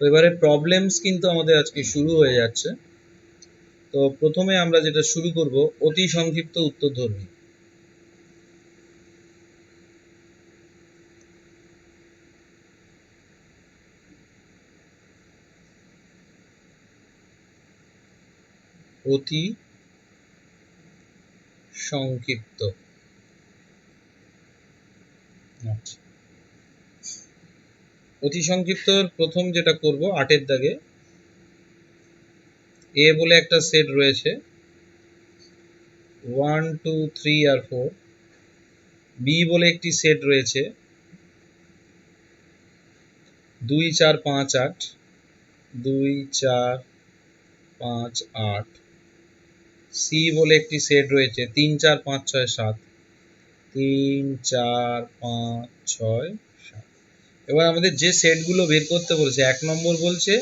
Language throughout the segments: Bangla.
তো এবারে প্রবলেমস কিন্তু আমাদের আজকে শুরু হয়ে যাচ্ছে। তো প্রথমে আমরা যেটা শুরু করব অতি সংক্ষিপ্ত উত্তরধর্মী। অতি সংক্ষিপ্ত। আচ্ছা, অতি সংক্ষিপ্তর প্রথম যেটা করব 8 দাগে এ বলে একটা সেট রয়েছে 1 2 3 আর 4, বি বলে একটি সেট রয়েছে 2 4 5 8, 2 4 5 8, সি বলে একটি সেট রয়েছে 3 4 5 6 7, 3 4 5 6 7। এবার আমাদের যে সেটগুলো বের করতে বলেছে, 1 নম্বর বলছে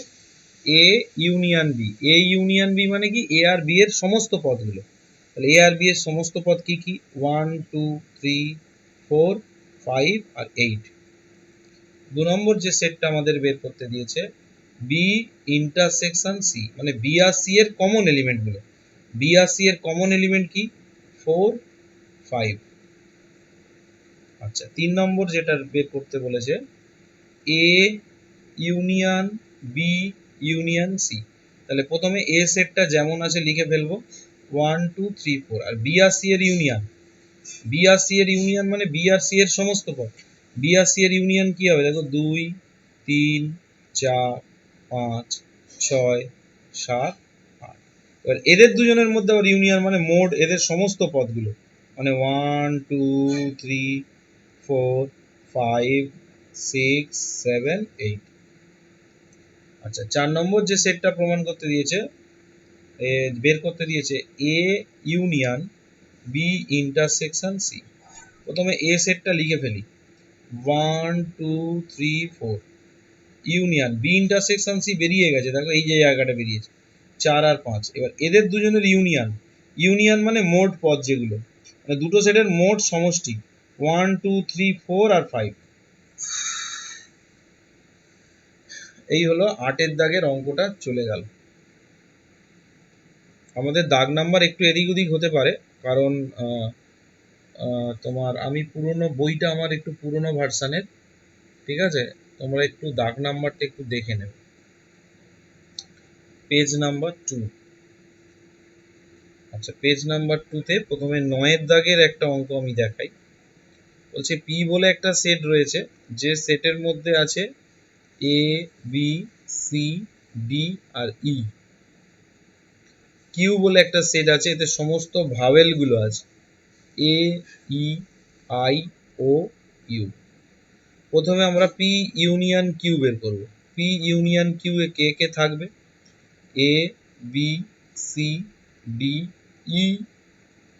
A union B. A union B মানে কি? এ আর বি এর সমস্ত পদগুলো। তাহলে এ আর বি এর সমস্ত পদ কি কি? 1 2 3 4 5 আর 8। 2 নম্বর যে সেটটা আমাদের বের করতে দিয়েছে বি ইন্টারসেকশন সি, মানে বি আর সি এর কমন এলিমেন্টগুলো। বি আর সি এর কমন এলিমেন্ট কি? 4 5। আচ্ছা, 3 নম্বর যেটা বের করতে বলেছে A union B union C. তাহলে প্রথমে এ সেটটা যেমন আছে লিখে ফেলবো 1 2 3 4, আর বি আর সি এর ইউনিয়ন। বি আর সি এর ইউনিয়ন মানে বি আর সি এর সমস্ত পদ। বি আর সি এর ইউনিয়ন কি হবে? দেখো 2 3 4 5 6 7 8। এবার এদের দুজনের মধ্যে আবার ইউনিয়ন মানে মোড এদের সমস্ত পদগুলো, মানে 1 2 3 4 5 6 7 8। আচ্ছা, 4 নম্বর যে সেটটা প্রমাণ করতে দিয়েছে, বের করতে দিয়েছে A union B intersection C. প্রথমে এ সেটটা লিখে ফেলি 1 2 3 4, ইউনিয়ন বি ইন্টারসেকশন সি বেরিয়ে গেছে, দেখো এই যে জায়গাটা বেরিয়েছে 4 আর 5। এবার এদের দুজনের ইউনিয়ন, ইউনিয়ন মানে মোট পদ যেগুলো, মানে দুটো সেটের মোট সমষ্টি 1 2 3 4 আর 5। এই হলো 8 দাগের অঙ্কটা চলে গেল। আমাদের দাগ নাম্বার একটু এদিক ওদিক হতে পারে, কারণ তোমার আমি পুরনো বইটা আমার একটু পুরনো ভার্সানের, ঠিক আছে? তোমরা একটু দাগ নাম্বারটা একটু দেখে নেবে। Page number 2। আচ্ছা, পেজ নাম্বার 2তে প্রথমে 9 দাগের একটা অঙ্ক আমি দেখাই। বলছে পি বলে একটা সেট রয়েছে, যে সেটের মধ্যে আছে এ বি সি ডি আর ই। কিউ বলে একটা সেট আছে, এতে সমস্ত ভাওয়েলগুলো আছে এ ই আই ও ইউ। প্রথমে আমরা পি ইউনিয়ন কিউ বের করব। পি ইউনিয়ন কিউ এ কে কে থাকবে? A B C D E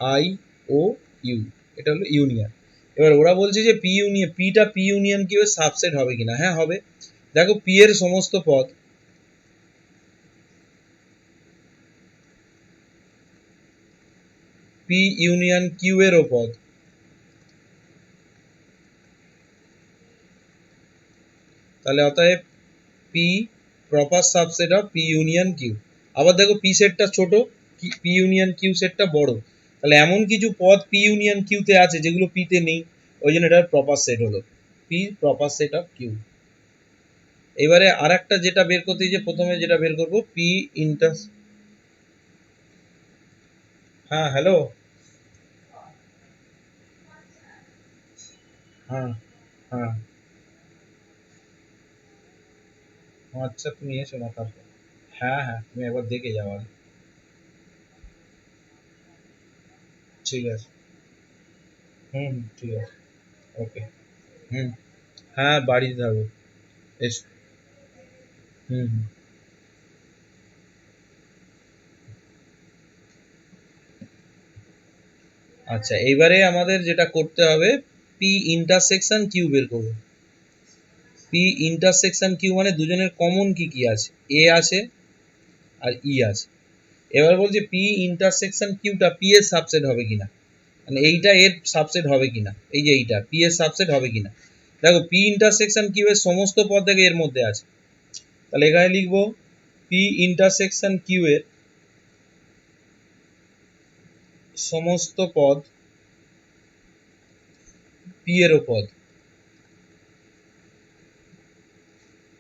I O U, এটা হলো ইউনিয়ন। এবার ওরা বলছে যে পি ইউনিয়ন পিটা পি ইউনিয়ন কিউ এর সাবসেট হবে কিনা। হ্যাঁ, হবে। দেখো পি এর সমস্ত পদ, পি ইউনিয়ন কিউ এরও পদ, তাহলে অতএব P proper subset of P union Q. আবার দেখো পি সেটটা ছোট, পি ইউনিয়ন কিউ সেটটা বড়, তাহলে এমন কিছু পদ পি ইউনিয়ন কিউতে আছে যেগুলো পিতে নেই, ওই জন্য এটা প্রপার সেট হলো P proper set of Q. এবারে আর একটা যেটা বের করতে, যে প্রথমে যেটা বের করব পি ইন্টার, হ্যাঁ হ্যালো, হ্যাঁ হ্যাঁ, আচ্ছা তুমি এসো না তারপর। হ্যাঁ হ্যাঁ, তুমি একবার দেখে যাও আগে। ঠিক আছে, হুম হুম, ঠিক আছে, ওকে, হুম, হ্যাঁ বাড়িতে থাকো, এসো, হুম হুম। আচ্ছা, এইবারে আমাদের যেটা করতে হবে পি ইন্টারসেকশন কিউ বের করবো। পি ইন্টারসেকশন কিউ মানে দুজনের কমন কি কি আছে? এ আছে আর ই আছে। এবার বলছে পি ইন্টারসেকশন কিউটা পি এর সাবসেট হবে কিনা, মানে এইটা এর সাবসেট হবে কিনা, এই যে এইটা পি এর সাবসেট হবে কিনা। দেখো পি ইন্টারসেকশন কিউ এর সমস্ত পদ দেখে এর মধ্যে আছে, তাহলে এখানে লিখবো পি ইন্টারসেকশন কিউ এর সমস্ত পদ পি এরও পদ।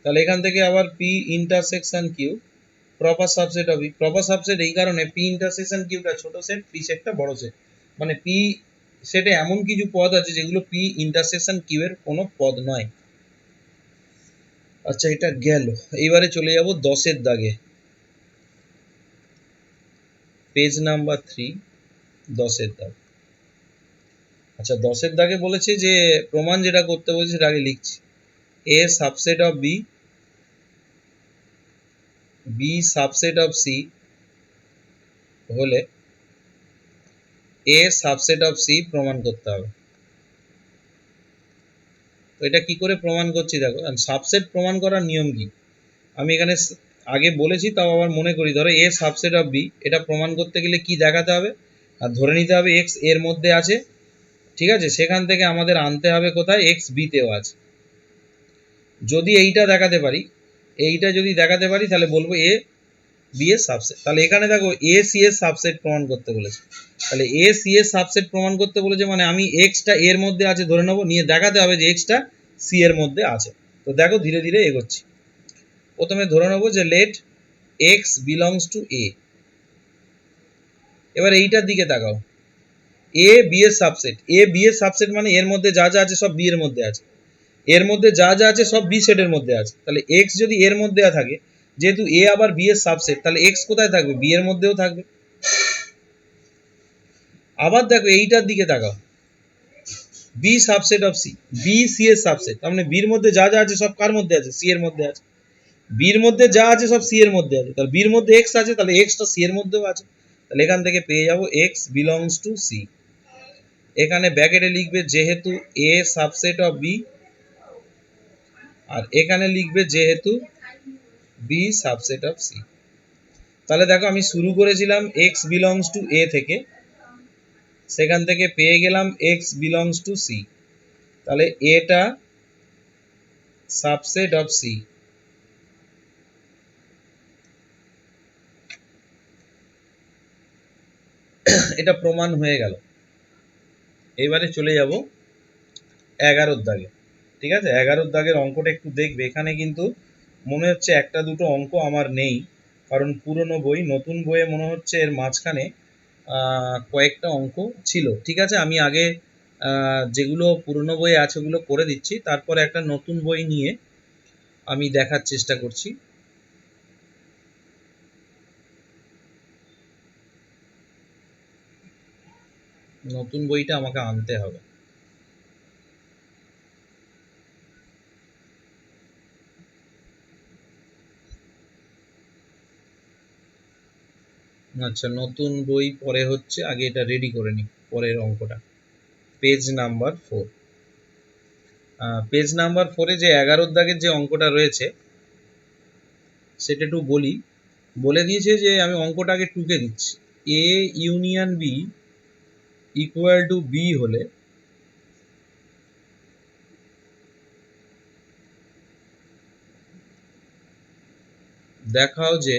তাহলে এখান থেকে আবার P intersection Q proper subset হবে। প্রপার সাবসেট এই কারণে পি ইন্টারসেকশন কিউটা ছোট সেট, পি সেটটা বড় সেট, মানে পি সেটে এমন কিছু পদ আছে যেগুলো পি ইন্টারসেকশন কিউ এর কোনো পদ নয়। আচ্ছা এটা গেল। এইবারে চলে যাব 10 এর দাগে, পেজ নাম্বার 3, 10 এর দাগ। আচ্ছা 10 এর দাগে বলেছে যে প্রমাণ যেটা করতে বলেছে সেটা আগে লিখছি। A subset of B, B subset of C হলে এ সাবসেট অফ সি প্রমাণ করতে হবে। তো এটা কি করে প্রমাণ করছি দেখো, সাবসেট প্রমাণ করার নিয়ম কি আমি এখানে আগে বলেছি, তাও আবার মনে করি। ধরো এ সাবসেট অফ বি, এটা প্রমাণ করতে গেলে কি দেখাতে হবে, আর ধরে নিতে হবে এক্স এর মধ্যে আছে, ঠিক আছে। সেখান থেকে আমাদের আনতে হবে কোথায়, এক্স বি তেও আছে। যদি এইটা দেখাতে পারি, এইটা যদি দেখাতে পারি তাহলে বলবো এ বি এর সাবসেট। তাহলে এখানে দেখো এ সি এর সাবসেট প্রমাণ করতে বলেছে, তাহলে এ সি এর সাবসেট প্রমাণ করতে বলেছে মানে আমি এক্সটা এর মধ্যে আছে ধরে নেবো, নিয়ে দেখাতে হবে যে এক্সটা সি এর মধ্যে আছে। তো দেখো ধীরে ধীরে এগোচ্ছি। প্রথমে ধরে নেবো যে লেট এক্স বিলংস টু এ। এবার এইটার দিকে তাকাও, এ বি এর সাবসেট, এ বি এর সাবসেট মানে এর মধ্যে যা যা আছে সব বি এর মধ্যে আছে, এর মধ্যে যা যা আছে সব বি সেটের মধ্যে আছে। তাহলে এক্স যদি এর মধ্যে থাকে, যেহেতু এ আবার বি এর সাবসেট, তাহলে এক্স কোথায় থাকবে, বি এর মধ্যেও থাকবে। আবার দেখো এইটার দিকে তাকাও, B subset of C, B C এর সাবসেট, তার মানে বির মধ্যে যা যা আছে সব কার মধ্যে আছে, সি এর মধ্যে আছে। বির মধ্যে যা আছে সব সি এর মধ্যে আছে, তাহলে বির মধ্যে এক্স আছে, তাহলে এক্সটা সি এর মধ্যেও আছে। তাহলে এখান থেকে পেয়ে যাবো এক্স বিলংস টু সি। এখানে ব্র্যাকেটে লিখবে যেহেতু এ সাবসেট অফ বি, আর এখানে লিখবে যেহেতু বি সাবসেট অফ সি। তাহলে দেখো আমি শুরু করেছিলাম এক্স বিলংস টু এ থেকে, সেখান থেকে পেয়ে গেলাম এক্স বিলংস টু সি। তাহলে এটা সাবসেট অফ সি। এটা প্রমাণ হয়ে গেল। এবারে চলে যাব 11 দাগে, ঠিক আছে। 11 দাগের অঙ্কটা একটু দেখবে। এখানে কিন্তু মনে হচ্ছে একটা দুটো অঙ্ক আমার নেই, কারণ পুরনো বই, নতুন বইয়ে মনে হচ্ছে এর মাঝখানে কয়েকটা অঙ্ক ছিল, ঠিক আছে। আমি আগে যেগুলো পুরনো বইয়ে আছে ওগুলো করে দিচ্ছি, তারপরে একটা নতুন বই নিয়ে আমি দেখার চেষ্টা করছি। নতুন বইটা আমাকে আনতে হবে। আচ্ছা নতুন বই পরে হচ্ছে, আগে এটা রেডি করে নিই পরের অঙ্কটা। পেজ নাম্বার 4, পেজ নাম্বার 4-এ যে 11 দাগের যে অঙ্কটা রয়েছে সেটা একটু বলি। বলে দিয়েছে যে আমি অঙ্কটা আগে টুকে দিচ্ছি। A union B equal to B হলে দেখাও যে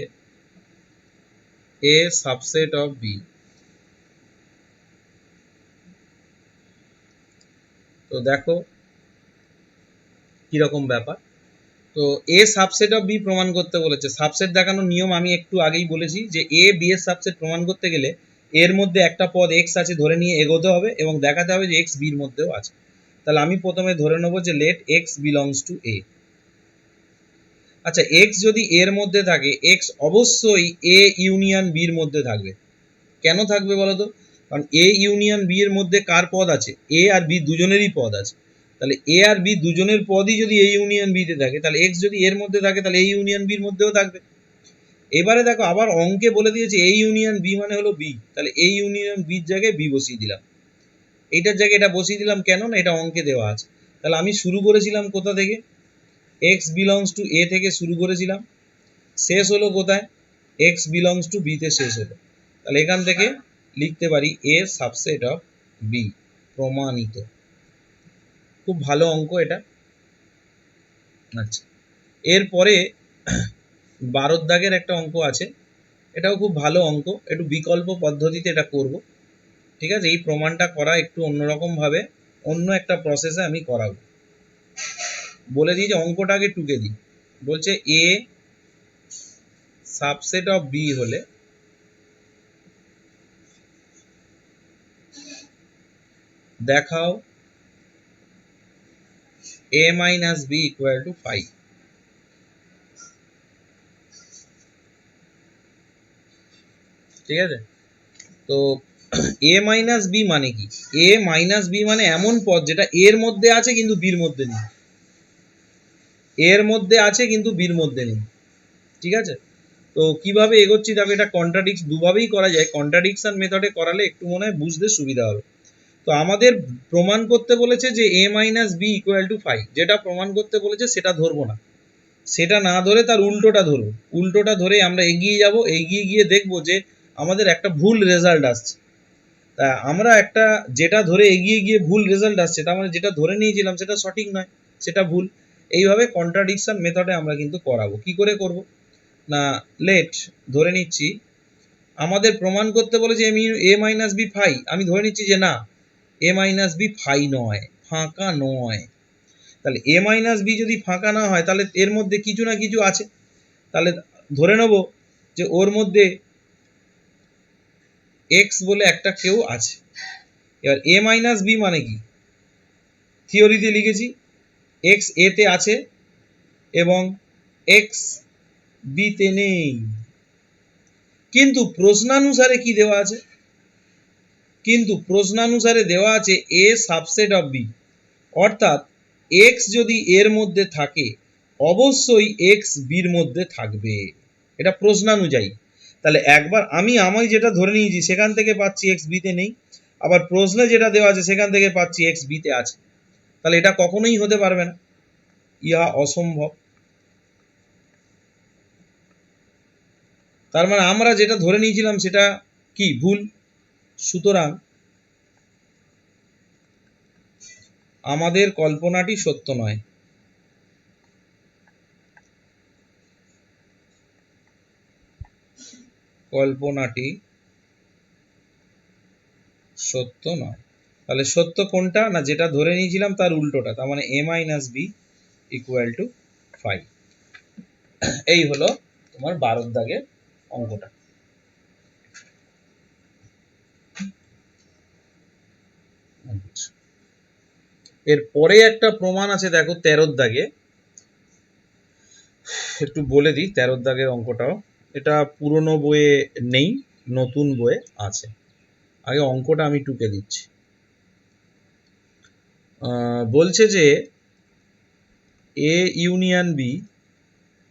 এ সাবসেট অফ বি। তো দেখো কিরকম ব্যাপার। তো এ সাবসেট অফ বি প্রমাণ করতে বলেছে। সাবসেট দেখানোর নিয়ম আমি একটু আগেই বলেছি, যে এ বি এর সাবসেট প্রমাণ করতে গেলে এর মধ্যে একটা পদ এক্স আছে ধরে নিয়ে এগোতে হবে এবং দেখাতে হবে যে এক্স বির মধ্যেও আছে। তাহলে আমি প্রথমে ধরে নেবো যে লেট এক্স বিলংস টু এ। আচ্ছা এক্স যদি এর মধ্যে থাকে, এক্স অবশ্যই এ ইউনিয়ন বির মধ্যে থাকবে। কেন থাকবে বলতো, কারণ এ ইউনিয়ন বি এর মধ্যে কার পদ আছে, এ আর বি দুজনেরই পদ আছে। তাহলে এ আর বি দুজনের পদই যদি এ ইউনিয়ন বিতে থাকে, তাহলে এক্স যদি এর মধ্যে থাকে তাহলে এ ইউনিয়ন বির মধ্যেও থাকবে। এবারে দেখো আবার অঙ্কে বলে দিয়েছে এ ইউনিয়ন বি মানে হলো বি, তাহলে এ ইউনিয়ন বির জায়গায় বি বসিয়ে দিলাম। এইটার জায়গায় এটা বসিয়ে দিলাম কেন না, এটা অঙ্কে দেওয়া আছে। তাহলে আমি শুরু করেছিলাম কোথা থেকে, এক্স বিলংস টু এ থেকে শুরু করেছিলাম, শেষ হলো কোথায়, এক্স বিলংস টু বি তে শেষ হলো। তাহলে এখান থেকে লিখতে পারি এ সাবসেট অফ বি প্রমাণিত। খুব ভালো অঙ্ক এটা। আচ্ছা এরপরে 12 দাগের একটা অঙ্ক আছে, এটাও খুব ভালো অঙ্ক, একটু বিকল্প পদ্ধতিতে এটা করব, ঠিক আছে। এই প্রমাণটা করা একটু অন্যরকম ভাবে, অন্য একটা প্রসেসে আমি করাবো। বলে দিই যে অঙ্কটা আগে টুকে দিই। বলছে এ সাবসেট অফ বি হলে দেখাও a minus b equal to 5। ঠিক আছে, তো a minus b মানে কি? a minus b মানে এমন পদ যেটা এর মধ্যে আছে কিন্তু বির মধ্যে নেই, এর মধ্যে আছে কিন্তু বির মধ্যে নেই। ঠিক আছে, তো কিভাবে এগোচ্ছি দেখো, এটা কন্ট্রাডিক্ট দুভাবেই করা যায়, কন্ট্রাডিকশন মেথডে করালে একটু মনে হয় বুঝতে সুবিধা হবে। তো আমাদের প্রমাণ করতে বলেছে যে a minus b equal to 5, যেটা প্রমাণ করতে বলেছে সেটা ধরবো না, সেটা না ধরে তার উল্টোটা ধরবো। উল্টোটা ধরে আমরা এগিয়ে যাব, এগিয়ে গিয়ে দেখবো যে আমাদের একটা ভুল রেজাল্ট আসছে। তা আমরা একটা যেটা ধরে এগিয়ে গিয়ে ভুল রেজাল্ট আসছে, তার মানে যেটা ধরে নিয়েছিলাম সেটা সঠিক নয়, সেটা ভুল। এইভাবে কন্ট্রাডিকশন মেথডে আমরা কিন্তু করাবো। কি করে করব না, লেট ধরে নিচ্ছি আমাদের প্রমাণ করতে বলেছে a minus b 5, আমি ধরে নিচ্ছি যে না a minus b 5 নয়, ফাঁকা নয়। তাহলে a minus b যদি ফাঁকা না হয় তাহলে এর মধ্যে কিছু না কিছু আছে, তাহলে ধরে নেব যে ওর মধ্যে x বলে একটা কেউ আছে। এবার a minus b মানে কি, থিওরিতে লিখেছি x a তে আছে এবং x b তে নেই, কিন্তু প্রশ্নানুসারে কি দেওয়া আছে, কিন্তু প্রশ্নানুসারে দেওয়া আছে a সাবসেট অফ b, অর্থাৎ x যদি এর মধ্যে থাকে অবশ্যই x বির মধ্যে থাকবে, এটা প্রশ্নানুযায়ী। তাহলে একবার আমি যেটা ধরে নিয়েছি সেখান থেকে পাচ্ছি x b তে নেই, আবার প্রশ্নে যেটা দেওয়া আছে সেখান থেকে পাচ্ছি x b তে আছে, তাহলে এটা কখনোই হতে পারবে না, ইহা অসম্ভব। তার মানে আমরা যেটা ধরে নিয়েছিলাম সেটা কি ভুল, সুতরাং আমাদের কল্পনাটি সত্য নয়। কল্পনাটি সত্য নয়। তাহলে সত্য কোনটা না, যেটা ধরে নিয়েছিলাম তার উল্টোটা, তার মানে a minus b equal to 5। এই হলো তোমার 12 দাগের অঙ্কটা। এর পরে একটা প্রমাণ আছে দেখো 13 দাগে, একটু বলে দিই 13 দাগের অঙ্কটাও, এটা পুরনো বইয়ে নেই, নতুন বইয়ে আছে। আগে অঙ্কটা আমি টুকে দিচ্ছি। বলছে যে a union b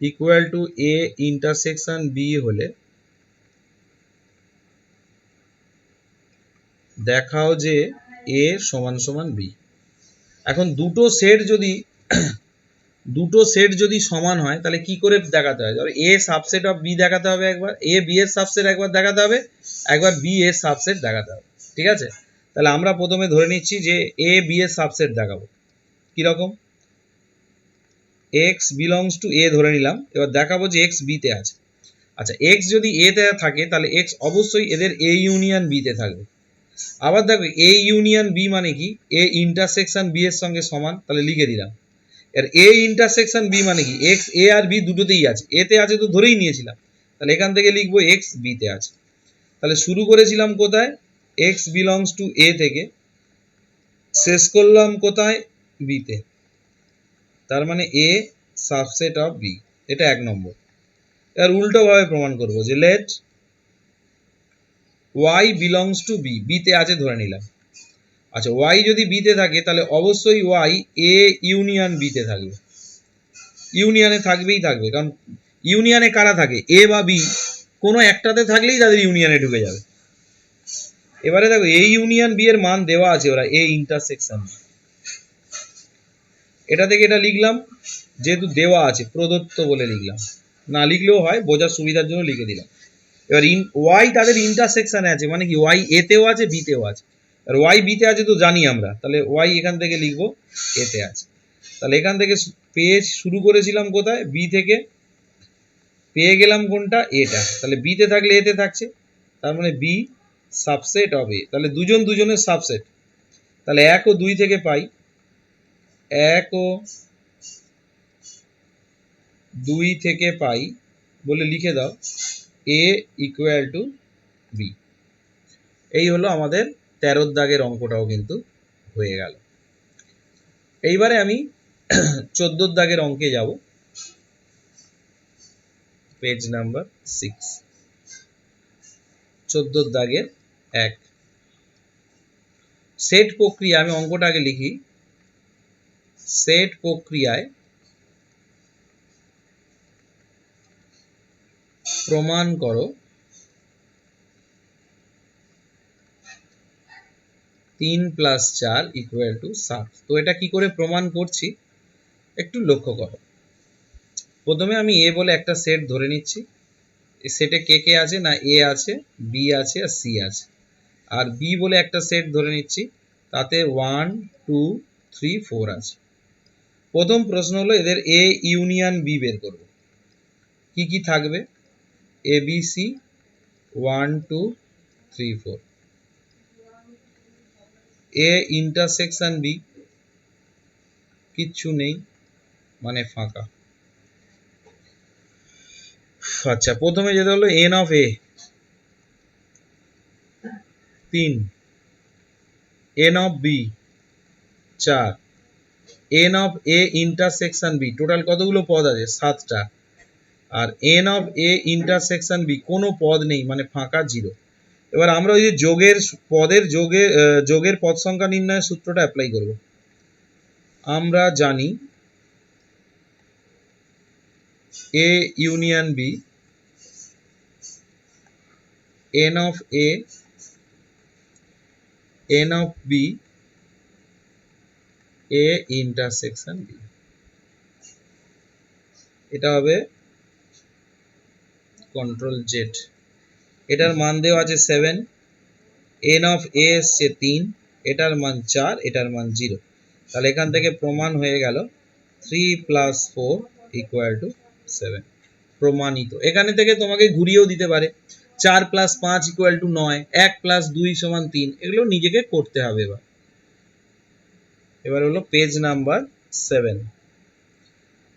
equal to a intersection b হলে দেখাও যে a সমান সমান b। এখন দুটো সেট যদি সমান হয় তাহলে কি করে দেখাতে হয়, ধরো a সাবসেট অফ b দেখাতে হবে, একবার a b এর সাবসেট একবার দেখাতে হবে, একবার b এর সাবসেট দেখাতে হবে। ঠিক আছে, তাহলে আমরা প্রথমে ধরে নিচ্ছি যে a b এর সাবসেট দেখাবো। কিরকম, x বিলংস টু a ধরে নিলাম, এবার দেখাবো যে x b তে আছে। আচ্ছা, x যদি a তে থাকে তাহলে x অবশ্যই এদের a ইউনিয়ন b তে থাকবে। আবার দেখো a ইউনিয়ন b মানে কি, a ইন্টারসেকশন b এর সঙ্গে সমান, তাহলে লিখে দিলাম। এর a ইন্টারসেকশন b মানে কি, x a আর b দুটোতেই আছে, a তে আছে তো ধরেই নিয়েছিলাম, তাহলে এখান থেকে লিখবো x b তে আছে। তাহলে শুরু করেছিলাম কোথায়, x বিলংস টু a থেকে, শেষ করলাম কোথায়, b তে, তার মানে a সাবসেট অফ b, এটা এক নম্বর। এর উল্টো ভাবে প্রমাণ করব যে let y belongs to b, b তে আছে ধরে নিলাম। আচ্ছা, y যদি b তে থাকে তাহলে অবশ্যই y a ইউনিয়ন b তে থাকবে, ইউনিয়নে থাকবেই থাকবে, কারণ ইউনিয়নে কারা থাকে, a বা b, কোনো একটাতে থাকলেই তাদের ইউনিয়নে ঢুকে যাবে। এবারে দেখো a ইউনিয়ন b এর মান দেওয়া আছে, ওরা a ইন্টারসেকশন, এটা থেকে এটা লিখলাম, যেহেতু দেওয়া আছে প্রদত্ত বলে লিখলাম, না লিখলেও হয়, বোঝার সুবিধার জন্য লিখে দিলাম। এবার y তাদের ইন্টারসেকশনে আছে, মানে কি y a তেও আছে b তেও আছে, আর y b তে আছে তো জানি আমরা, তাহলে y এখান থেকে লিখবো a তে আছে। তাহলে এখান থেকে পেজ শুরু করেছিলাম কোথায়, b থেকে, পেয়ে গেলাম কোনটা, এটা। তাহলে বি তে থাকলে এ তে থাকছে, তার মানে বি সাবসেট অফ এ। তাহলে দুজন দুজনের সাবসেট, তাহলে 1 ও 2 থেকে পাই 1 ও 2 থেকে পাই বলে লিখে দাও a ইকুয়াল টু বি। এই হলো আমাদের 13 দাগের অঙ্কটাও কিন্তু হয়ে গেল। এইবারে আমি 14 দাগের অঙ্কে যাব, পেজ নাম্বার 6। 14 দাগের 1 সেট প্রক্রিয়া। আমি অঙ্কটা আগে লিখি। সেট প্রক্রিয়ায় প্রমাণ করো 3 + 4 = 7। তো এটা কি করে প্রমাণ করছি একটু লক্ষ্য করো। প্রথমে আমি এ বলে একটা সেট ধরে নিচ্ছি। এই সেটে কে কে আছে না, এ আছে, বি আছে আর সি আছে। আর বি বলে একটা সেট ধরে নিচ্ছি, তাতে 1 2 3 4 আছে। প্রথম প্রশ্ন হলো এদের এ ইউনিয়ন বি বের করব। কি কি থাকবে, A B C 1 2 3 4। A intersection B, কিচ্ছু নেই মানে ফাঁকা। আচ্ছা, প্রথমে যেটা হলো n of A 3, n of B 4, n of A intersection B, total কতগুলো পদ আছে 7টা। আর n of A intersection B কোনো পদ নেই মানে ফাঁকা 0। এবার আমরা ওই যে যোগের পদের যোগের পদ সংখ্যা নির্ণয়ের সূত্রটা অ্যাপ্লাই করব। আমরা জানি A union B n of A n of B A intersection B. এটা হবে কন্ট্রোল জেড। এটার মান দেওয়া আছে 7, এন অফ এ এসছে 3, এটার মান 4, এটার মান 0। তাহলে এখান থেকে প্রমাণ হয়ে গেল 3 + 4 = 7, প্রমাণিত। এখানে থেকে তোমাকে ঘুরিয়েও দিতে পারে, 4 + 5 = 9, 1 + 2 = 3। এগুলো নিজেকে করতে হবে। এবার হলো পেজ নাম্বার 7।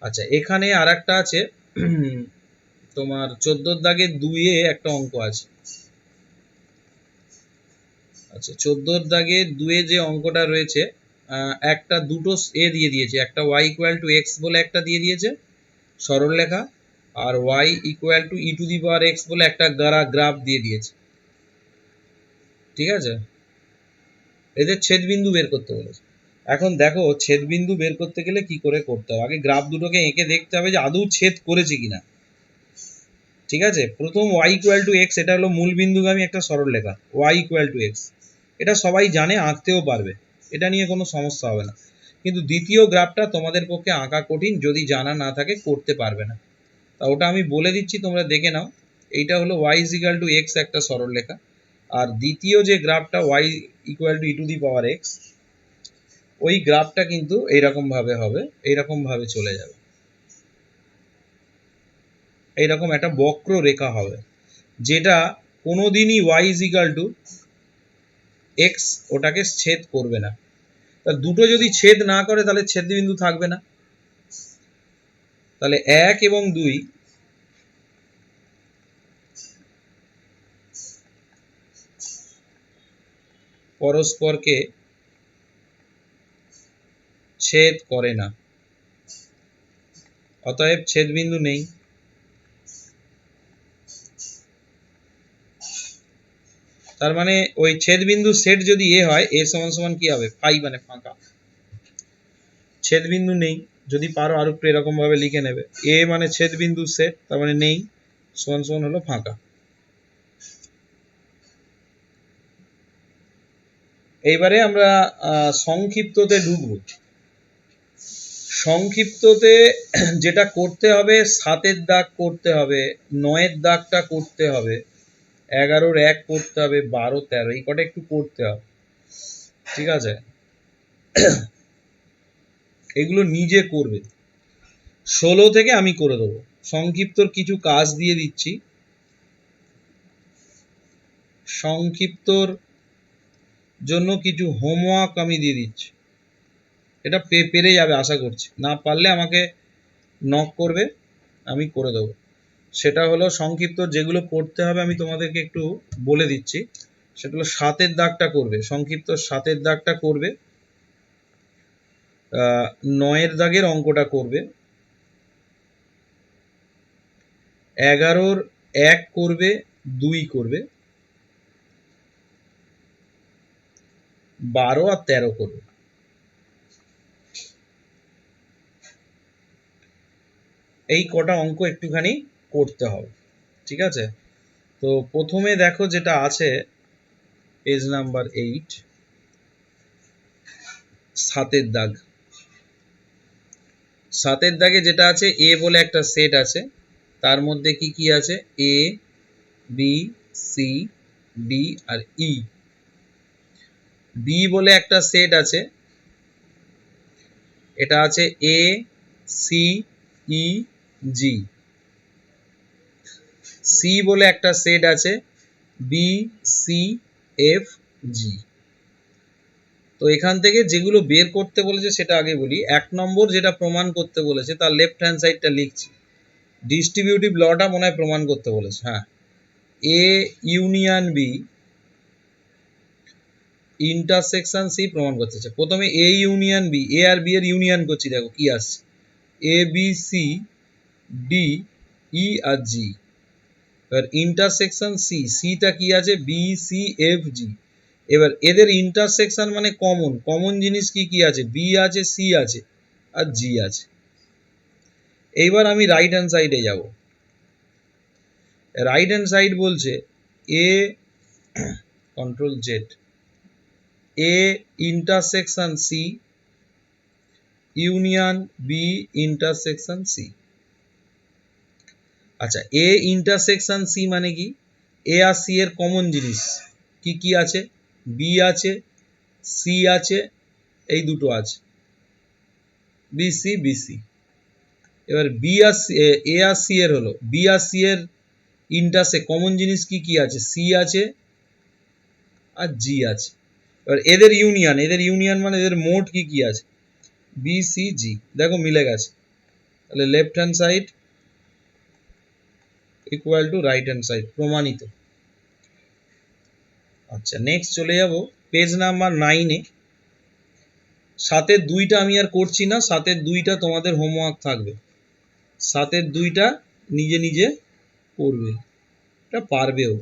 আচ্ছা, এখানে আর একটা আছে তোমার 14 দাগের 2 এ একটা অঙ্ক আছে। আচ্ছা, 14 দাগের 2 এ যে অঙ্কটা রয়েছে, একটা দুটো এ দিয়ে দিয়েছে, একটা y = x বলে একটা দিয়ে দিয়েছে সরলরেখা, আর y = e⁻x বলে একটা গ্রাফ দিয়ে দিয়েছে। ঠিক আছে, এদের ছেদবিন্দু বের করতে বলেছে। এখন দেখো, ছেদবিন্দু বের করতে গেলে কি করে করতে হবে, আগে গ্রাফ দুটোকে এঁকে দেখতে হবে যে আদৌ ছেদ করেছে কিনা। ঠিক আছে, প্রথম y = x, এটা হলো মূল বিন্দুগামী একটা সরলরেখা, y = x। এটা সবাই জানে, আঁকতেও পারবে, এটা নিয়ে কোনো সমস্যা হবে না। কিন্তু দ্বিতীয় গ্রাফটা তোমাদের পক্ষে আঁকা কঠিন, যদি জানা না থাকে করতে পারবে না। তা ওটা আমি বলে দিচ্ছি, তোমরা দেখে নাও। এইটা হলো y = x একটা সরলরেখা, আর দ্বিতীয় যে গ্রাফটা y = e⁻x, ওই গ্রাফটা কিন্তু এইরকম ভাবে হবে, এইরকম ভাবে চলে যাবে, এইরকম একটা বক্র রেখা হবে, যেটা কোনোদিনই y = x ওটাকে ছেদ করবে না। তা দুটো যদি ছেদ না করে তাহলে ছেদবিন্দু থাকবে না। তাহলে 1 এবং 2 পরস্পরকে ছেদ করে না, অতএব ছেদবিন্দু নেই। তার মানে ওই ছেদবিন্দু সেট যদি এ হয়, এ সমান কি হবে, ফাই মানে ফাঁকা। ছেদবিন্দু নেই, যদি পারো আর একটু এরকম ভাবে লিখে নেবে, এ মানে ছেদবিন্দু সেট, তার মানে নেই, সমান হলো ফাঁকা। এইবারে আমরা সংক্ষিপ্ততে ঢুকবো। সংক্ষিপ্ততে যেটা করতে হবে, 7-এর দাগ করতে হবে, 9-এর দাগটা করতে হবে, 11-র 1 করতে হবে, 12 13 এই কটা একটু করতে হবে। ঠিক আছে, এগুলো নিজে করবে। 16 থেকে আমি করে দেবো, সংক্ষিপ্তর কিছু কাজ দিয়ে দিচ্ছি। সংক্ষিপ্তর জন্য কিছু হোমওয়ার্ক আমি দিয়ে দিচ্ছি, এটা পেরে যাবে আশা করছি। না পারলে আমাকে নক করবে, আমি করে দেবো। সেটা হলো সংক্ষিপ্ত যেগুলো করতে হবে আমি তোমাদেরকে একটু বলে দিচ্ছি। সেটা হলো 7-এর দাগটা করবে, সংক্ষিপ্ত 7-এর দাগটা করবে, 9-এর দাগের অঙ্কটা করবে, 11-র 1 করবে, 2 করবে, 12 আর 13 করবে। এই কটা অঙ্ক একটুখানি করতে হবে, ঠিক আছে? তো প্রথমে দেখো যেটা আছে পেজ নাম্বার 8, 7-এর দাগ। 7-এর দাগে যেটা আছে, এ বলে একটা সেট আছে, তার মধ্যে কি কি আছে, এ বি সি ডি আর ই। বি বলে একটা সেট আছে, এটা আছে A C E G. C বলে একটা সেট আছে, বি সি এফ জি। তো এখান থেকে যেগুলো বের করতে বলেছে সেটা আগে বলি। 1 নম্বর যেটা প্রমাণ করতে বলেছে তার লেফট হ্যান্ড সাইডটা লিখছি। ডিস্ট্রিবিউটিভ লটা মনে হয় প্রমাণ করতে বলেছে। হ্যাঁ, A union B intersection C প্রমাণ করতে চাই। প্রথমে এ ইউনিয়ন বি, এ আর বি এর ইউনিয়ন করছি, দেখো কি আসছে, A B C D E আর জি। এবার ইন্টারসেকশন সি, সিটা কি আছে, বি সি এফ জি। এবার এদের ইন্টারসেকশন মানে কমন, কমন জিনিস কি কি আছে, বি আছে, সি আছে আর জি আছে। এইবার আমি রাইট হ্যান্ড সাইডে যাব। রাইট হ্যান্ড সাইড বলছে A control Z, A intersection C union B intersection C. আচ্ছা, এ ইন্টারসেকশন সি মানে কি, এ আর সি এর কমন জিনিস কি কি আছে, বি আছে, সি আছে, এই দুটো আছে, বিসি বিসি। এবার বি আর এ আর সি এর হলো, বি আর সি এর কমন জিনিস কি কি আছে, সি আছে আর জি আছে। এবার এদের ইউনিয়ন, এদের ইউনিয়ন মানে এদের মোট কি কি আছে, বি সি জি। দেখো মিলে গেছে, তাহলে left hand side equal to right hand side, প্রমাণিত। আচ্ছা, নেক্সট চলে যাব পেজ নাম্বার 9-এ। 7-এর 2টা আমি আর করছি না, 7-এর 2টা তোমাদের হোমওয়ার্ক থাকবে। 7-এর 2টা নিজে নিজে করবে, এটা পারবেও।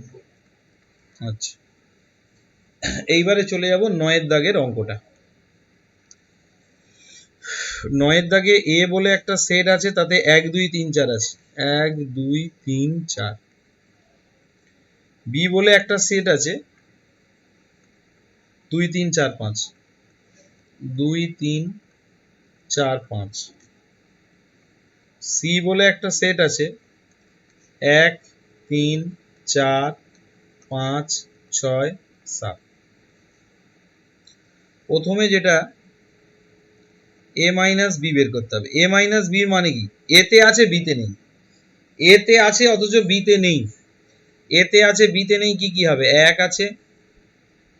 আচ্ছা, এইবারে চলে যাব 9-এর দাগের অঙ্কটা। 9-এর দাগে এ বলে একটা সেট আছে, তাতে 1 2 3 4 আছে, 1 2 3 4। বি বলে একটা সেট আছে 2 3 4 5, 2 3 4 5। সি বলে একটা সেট আছে 1 3 4 5 6 7। প্রথমে যেটা এ মাইনাস বি বের করতে হবে। এ মাইনাস বি মানে কি, এতে আছে বিতে নেই, এতে আছে অথচ বিতে নেই। এতে আছে বিতে নেই, কি কি হবে, 1 আছে,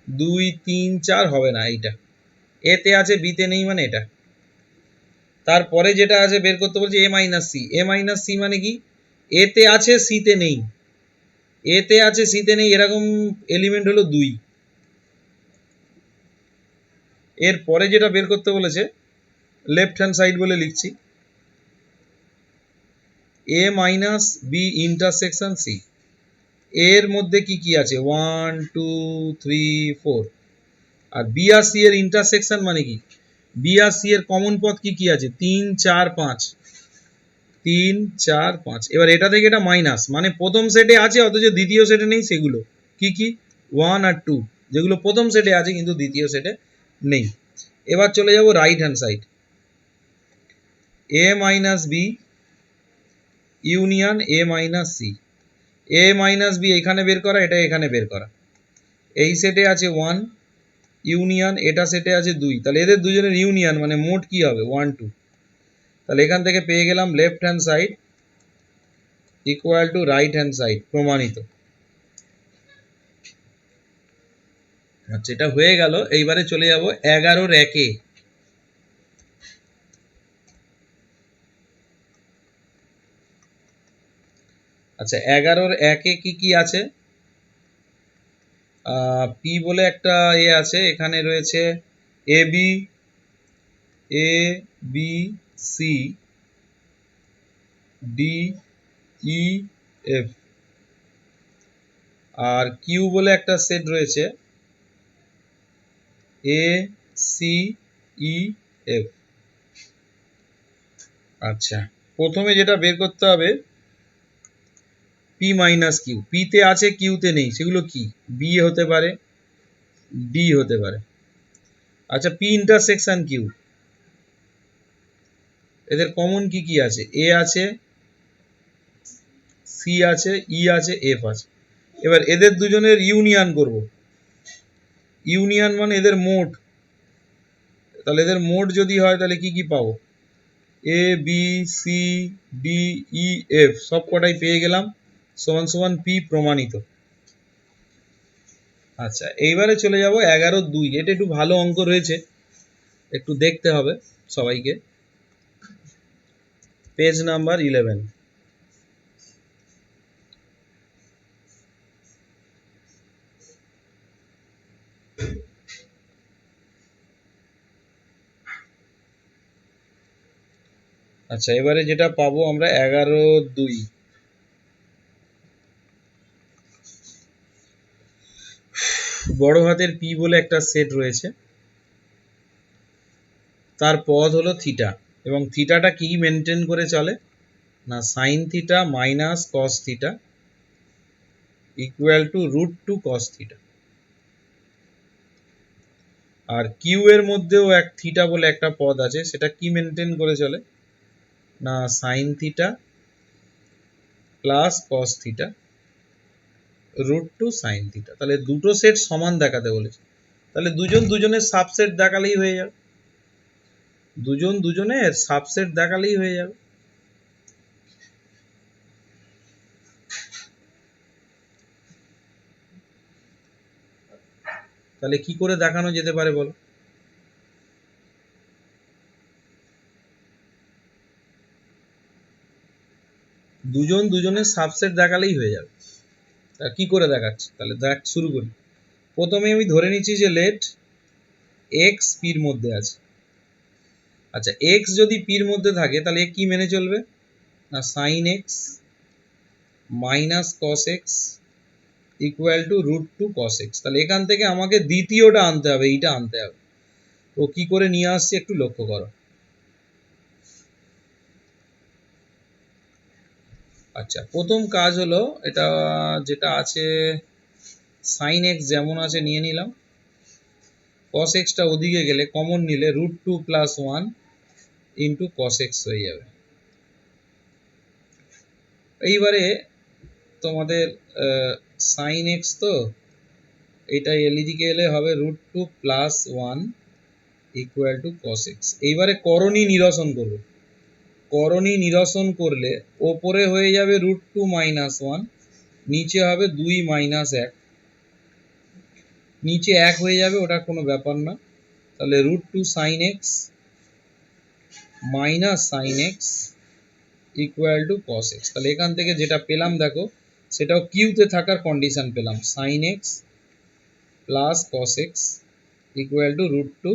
2 3 4 হবে না, এইটা এতে আছে বিতে নেই মানে এটা। তারপরে যেটা আছে বের করতে বলছে এ minus C. A minus C মানে কি, এতে আছে সিতে নেই, এতে আছে সিতে নেই, এরকম এলিমেন্ট হলো 2। এর পরে যেটা বের করতে বলেছে লেফট হ্যান্ড সাইড বলে লিখছি, এ মাইনাস বি ইন্টারসেকশন সি। এর মধ্যে কি কি আছে, 1 2 3 4। আর বি আর সি এর ইন্টারসেকশন মানে কি, বি আর সি এর কমন পদ কি কি আছে, 3 4 5, 3 4 5। এবার এটা থেকে এটা মাইনাস, মানে প্রথম সেটে আছে অথচ দ্বিতীয় সেটে নেই, সেগুলো কি কি, 1 আর 2, যেগুলো প্রথম সেটে আছে কিন্তু দ্বিতীয় সেটে নেই। এবার চলে যাব right hand side, A minus B union A minus C. A minus B এখানে বের করা, এটা এখানে বের করা। এই সেটে আছে 1 ইউনিয়ন, এটা সেটে আছে 2, তাহলে এদের দুজনের ইউনিয়ন মানে মোট কি হবে 1 2। তাহলে এখান থেকে পেয়ে গেলাম left hand side equal to right hand side, প্রমাণিত। আচ্ছা, এটা হয়ে গেল। এইবারে চলে যাব 11-এর একে। আচ্ছা, 11-এর একে কি কি আছে? পি বলে একটা আছে, এখানে রয়েছে এ B, C, D, E, F. আর কিউ বলে একটা সেট রয়েছে, এ, সি, ই, এফ। আচ্ছা, প্রথমে যেটা বের করতে হবে পি মাইনাস কিউ। পিতে আছে, কিউতে নেই, সেগুলো কি? বি হতে পারে, ডি হতে পারে। আচ্ছা, পি ইন্টারসেকশন কিউ, এদের কমন কি কি আছে? এ আছে, সি আছে, ই আছে, এফ আছে। এবার এদের দুজনের ইউনিয়ন করব। ইউনিয়ন মানে এদের মোট। তাহলে এদের মোট যদি হয় তাহলে কি কি পাবো? A B C D E F সব কটাই পেয়ে গেলাম, সমান সমান পি, প্রমাণিত। আচ্ছা, এইবারে চলে যাব 11-2। এটা একটু ভালো অঙ্ক রয়েছে, একটু দেখতে হবে সবাইকে। Page number 11। আচ্ছা, এবারে যেটা পাবো আমরা 11-2, বড় হাতের পি বলে একটা সেট রয়েছে, তার পদ হলো থিটা, এবং থিটাটা কি মেনটেন করে চলে না sine theta minus cos theta equal to √2 cos theta. আর কিউ এর মধ্যেও এক থিটা বলে একটা পদ আছে, সেটা কি মেনটেন করে চলে না sine theta plus cos theta √2 sine theta. তাহলে দুটো সেট সমান দেখাতে বলেছে, তাহলে দুজন দুজনের সাবসেট দেখালেই হয়ে যাবে, দুজন দুজনের সাবসেট দেখালেই হয়ে যাবে। তাহলে কি করে দেখানো যেতে পারে বলো? দুজন দুজনের সাবসেট দেখালেই হয়ে যাবে। তা কি করে দেখাচ্ছি? তাহলে দেখ, শুরু করি। প্রথমে আমি ধরে নিচ্ছি যে লেট এক্স পির মধ্যে আছে। আচ্ছা, এক্স যদি পির মধ্যে থাকে তাহলে কি মেনে চলবে না sine x minus cos x equal to √2 cos x. তাহলে এখান থেকে আমাকে দ্বিতীয়টা আনতে হবে, এইটা আনতে হবে। তো কি করে নিয়ে আসছি একটু লক্ষ্য করো। আচ্ছা, প্রথম কাজ হলো এটা যেটা আছে সাইন এক্স যেমন আছে নিয়ে নিলাম, কস এক্সটা ওদিকে গেলে কমন নিলে √2 + 1 ইন্টু কস এক্স হয়ে যাবে। এইবারে তোমাদের সাইন এক্স, তো এটা এদিকে এলে হবে √2 + 1 ইকুয়াল টু কস এক্স। এইবারে করণী নিরসন করবে। করণী নিরসন করলে ওপরে হয়ে যাবে √2 - 1, নিচে হবে 2 - 1, নিচে 1 হয়ে যাবে, ওটা কোনো ব্যাপার না। তাহলে √2 sine x minus sine x equal to cos x. তাহলে এখান থেকে যেটা পেলাম দেখো, সেটাও কিউতে থাকার কন্ডিশন পেলাম, sine x plus cos x equal to √2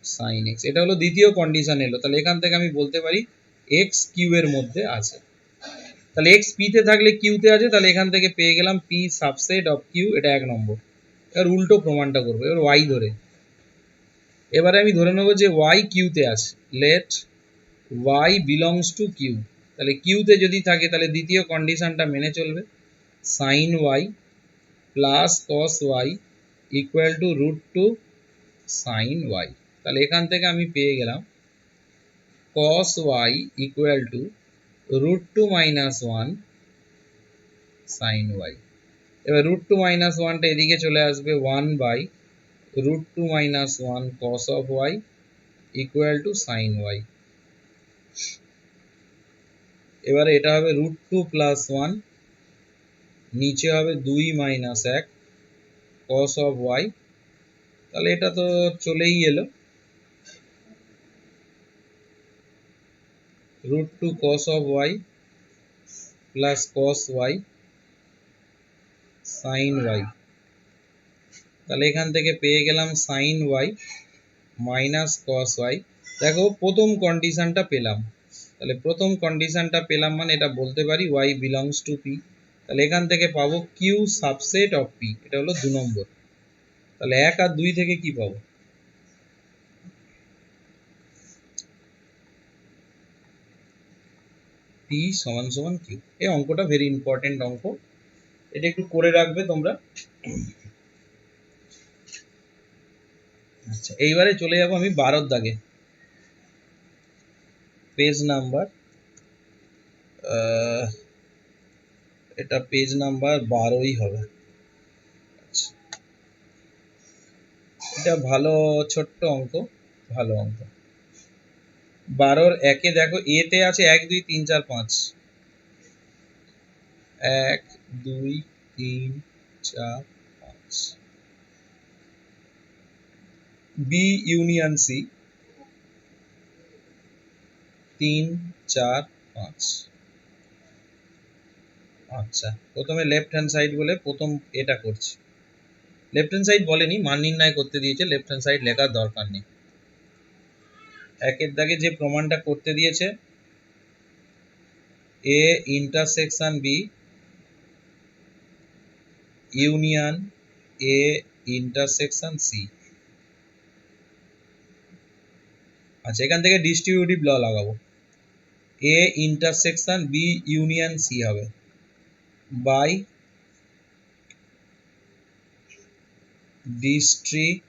sine x. এটা হলো দ্বিতীয় কন্ডিশন এলো। তাহলে এখান থেকে আমি বলতে পারি এক্স কিউ এর মধ্যে আছে। তাহলে এক্স পিতে থাকলে কিউতে আছে, তাহলে এখান থেকে পেয়ে গেলাম পি সাবসেট অফ কিউ, এটা 1 নম্বর। এবার উল্টো প্রমাণটা করবো, এবার ওয়াই ধরে। এবারে আমি ধরে নেবো যে ওয়াই কিউতে আছে, let y belongs to Q. তাহলে কিউতে যদি থাকে তাহলে দ্বিতীয় কন্ডিশনটা মেনে চলবে, sine y plus cos y equal to √2 sine y. তাহলে এখান থেকে আমি পেয়ে গেলাম cos y equal to √2 - 1 sin y। এবার √2 - 1টা এদিকে চলে আসবে, 1/√2 - 1 cos of y equal two sin y। এবারে এটা হবে √2 প্লাস 1, নিচে হবে 2 মাইনাস 1 cos অফ y। তাহলে এটা তো চলেই এলো, √2 cos of y plus cos y sin y। তাহলে এখান থেকে পেয়ে গেলাম sin y minus cos y। দেখো প্রথম কন্ডিশনটা পেলাম, তাহলে প্রথম কন্ডিশনটা পেলাম মানে এটা বলতে পারি y বিলংস টু p। তাহলে এখান থেকে পাবো q সাবসেট অফ p, এটা হলো 2 নম্বর। তাহলে 1 আর 2 থেকে কি পাবো, p সমান সমান q। এই অঙ্কটা ভেরি ইম্পর্টেন্ট অঙ্ক, এটা একটু করে রাখবে তোমরা। আচ্ছা, এইবারে চলে যাবো আমি 12 দাগে, পেজ নাম্বার এটা পেজ নাম্বার 12ই হবে। আচ্ছা, এটা ভালো ছোট্ট অঙ্ক, ভালো অঙ্ক। 12 একে দেখো এ তে আছে 1 2 3 4 5, 1 2 3 4 5, বি ইউনিয়ন সি 3 4 5। আচ্ছা, প্রথমে লেফট হ্যান্ড সাইড বলে প্রথম এটা করছি, লেফট হ্যান্ড সাইড বলেনি, মান নির্ণয় করতে দিয়েছে, লেফট হ্যান্ড সাইড লেখার দরকার নেই। একের দাগে যে প্রমাণটা করতে দিয়েছে, A intersection B union A intersection C. আচ্ছা, এখান থেকে ডিস্ট্রিবিউটিভ ল লাগাবো, A intersection B union C হবে বাই ডিস্ট্রিবিউটিভ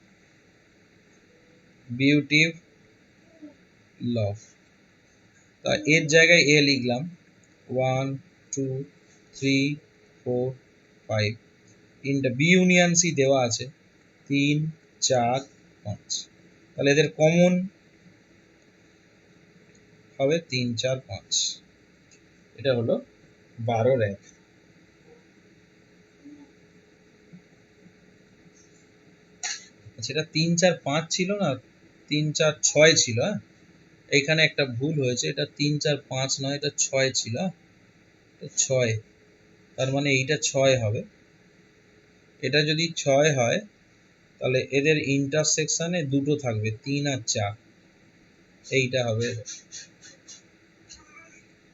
ল। তা এর জায়গায় এ লিখলাম 1 2 3 4 5, ইন্টা বি ইউনিয়ন সি দেওয়া আছে 3 4 5। তাহলে এদের কমন হবে 3 4 5। এটা হলো 12 এক। আচ্ছা, এটা 3 4 5 ছিল না, 3 4 6 ছিল। হ্যাঁ, এইখানে একটা ভুল হয়েছে, এটা 3 4 5 নয়, এটা 6 ছিল। 6, তার মানে এইটা 6 হবে। এটা যদি 6 হয় তাহলে এদের ইন্টারসেকশনে দুটো থাকবে, 3 আর 4, এইটা হবে।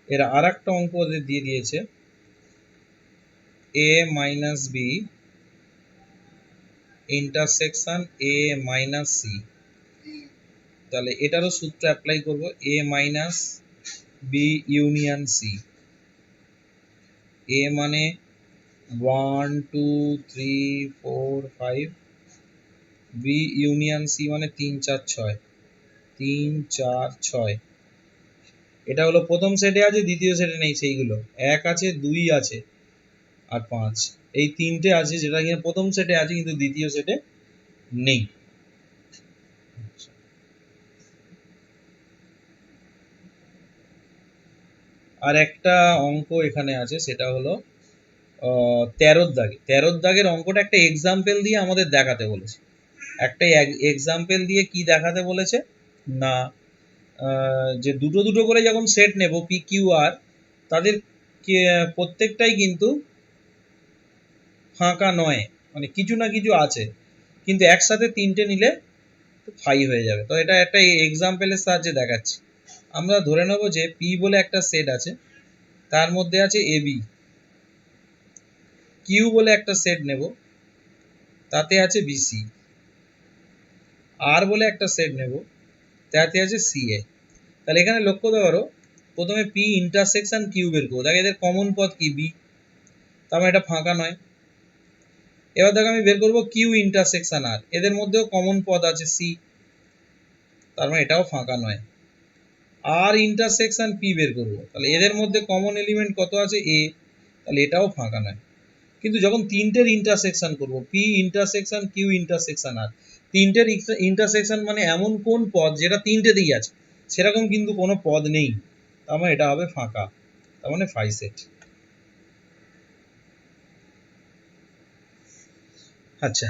এর আর একটা অঙ্ক ওদের দিয়ে দিয়েছে, A minus B intersection A minus C. তাহলে এটারও সূত্র অ্যাপ্লাই করব, A minus B union C. A মানে 1 2 3 4 5, বি ইউনিয়ন সি মানে 3 4 6, 3 4 6। এটা হলো প্রথম সেটে আছে, দ্বিতীয় সেটে নেই, সেইগুলো 1 আছে 2 আছে আর 5, এই তিনটে আছে যেটা কিনা প্রথম সেটে আছে কিন্তু দ্বিতীয় সেটে নেই। আর একটা অঙ্ক এখানে আছে, সেটা হলো 13 দাগে। 13 দাগের অঙ্কটা একটা এক্সাম্পল দিয়ে আমাদের দেখাতে বলেছে। একটা এক্সাম্পল দিয়ে কি দেখাতে বলেছে না, যে দুটো দুটো করে যখন সেট নেব পি কিউ আর, তাদের প্রত্যেকটাই কিন্তু ফাঁকা নয়, মানে কিছু না কিছু আছে, কিন্তু একসাথে তিনটে নিলে ফাই হয়ে যাবে। তো এটা একটা এক্সাম্পলের সাহায্যে দেখাচ্ছি। আমরা ধরে নেব যে পি বলে একটা সেট আছে, তার মধ্যে আছে এ বি। কিউ বলে একটা সেট নেব, তাতে আছে বিসি। আর বলে একটা সেট নেব, তাতে আছে সিএ। তাহলে এখানে লক্ষ্য করো, প্রথমে পি ইন্টারসেকশন কিউ বের করবো, দেখো এদের কমন পদ কি বি, তার মানে এটা ফাঁকা নয়। এবার দেখো আমি বের করবো কিউ ইন্টারসেকশন আর, এদের মধ্যেও কমন পদ আছে সি, তার মানে এটাও ফাঁকা নয়। আর ইন্টারসেকশন পি বের করবো, তাহলে এদের মধ্যে কমন এলিমেন্ট কত আছে এ, তাহলে এটাও ফাঁকা নয়। কিন্তু যখন তিনটের ইন্টারসেকশন করব, পি ইন্টারসেকশন কিউ ইন্টারসেকশন আর, তিনটের ইন্টারসেকশন মানে এমন কোন পদ যেটা তিনটেতেই আছে, সেরকম কিন্তু কোনো পদ নেই, তার মানে এটা হবে ফাঁকা। তার মানে 5 সেট। আচ্ছা,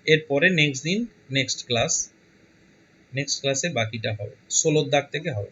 এরপরে নেক্সট ক্লাসে বাকিটা হবে, 16 দাগ থেকে হবে।